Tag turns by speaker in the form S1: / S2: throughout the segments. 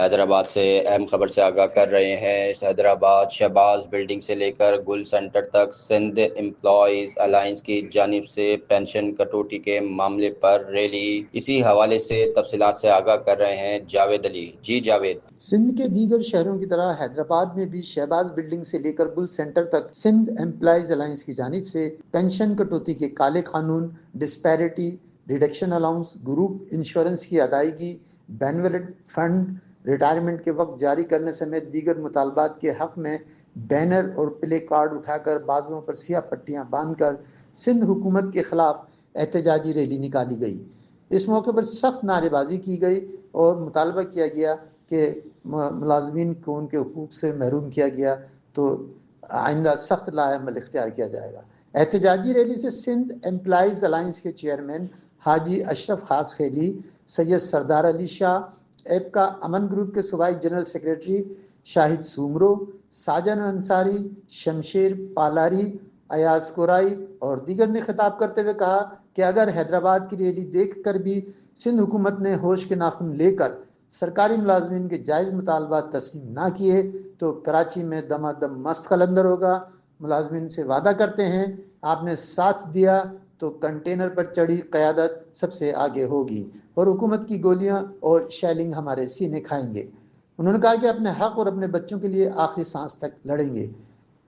S1: حیدرآباد سے اہم خبر سے آگاہ کر رہے ہیں۔ حیدرآباد شہباز بلڈنگ سے لے کر گل سینٹر تک سندھ امپلائیز الائنس کی جانب سے پینشن کٹوتی کے معاملے پر ریلی۔ اسی حوالے سے تفصیلات سے آگاہ کر رہے ہیں جاوید علی۔ جی جاوید۔
S2: سندھ کے دیگر شہروں کی طرح حیدرآباد میں بھی شہباز بلڈنگ سے لے کر گل سینٹر تک سندھ امپلائیز الائنس کی جانب سے پینشن کٹوتی کے کالے قانون، disparity reduction allowance, group insurance کی ادائیگی، بینولٹ فنڈ ریٹائرمنٹ کے وقت جاری کرنے سمیت دیگر مطالبات کے حق میں بینر اور پلے کارڈ اٹھا کر بازوؤں پر سیاہ پٹیاں باندھ کر سندھ حکومت کے خلاف احتجاجی ریلی نکالی گئی۔ اس موقع پر سخت نعرے بازی کی گئی اور مطالبہ کیا گیا کہ ملازمین کو ان کے حقوق سے محروم کیا گیا تو آئندہ سخت لاء عمل اختیار کیا جائے گا۔ احتجاجی ریلی سے سندھ امپلائیز الائنس کے چیئرمین حاجی اشرف خاص خیلی، سید سردار علی شاہ، ایپکا امن گروپ کے صوبائی جنرل سیکریٹری شاہد سومرو، ساجن انصاری، شمشیر پالاری، ایاز کورائی اور دیگر نے خطاب کرتے ہوئے کہا کہ اگر حیدرآباد کی ریلی دیکھ کر بھی سندھ حکومت نے ہوش کے ناخن لے کر سرکاری ملازمین کے جائز مطالبات تسلیم نہ کیے تو کراچی میں دمادم مست قلندر ہوگا۔ ملازمین سے وعدہ کرتے ہیں آپ نے ساتھ دیا تو کنٹینر پر چڑھی قیادت سب سے آگے ہوگی اور حکومت کی گولیاں اور شیلنگ ہمارے سینے کھائیں گے۔ انہوں نے کہا کہ اپنے حق اور اپنے بچوں کے لیے آخری سانس تک لڑیں گے۔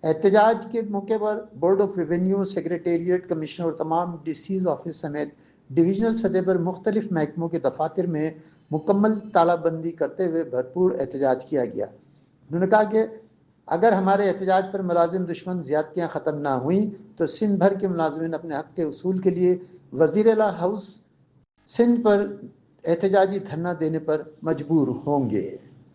S2: احتجاج کے موقع پر board of revenue, secretariat, commissioner اور تمام ڈی سیز آفس سمیت ڈویژنل سطح پر مختلف محکموں کے دفاتر میں مکمل تالہ بندی کرتے ہوئے بھرپور احتجاج کیا گیا۔ انہوں نے کہا کہ اگر ہمارے احتجاج پر ملازم دشمن زیادتیاں ختم نہ ہوئیں تو سندھ بھر کے ملازمین اپنے حق کے حصول کے لیے وزیر اعلیٰ ہاؤس سندھ پر احتجاجی دھرنا دینے پر مجبور ہوں گے۔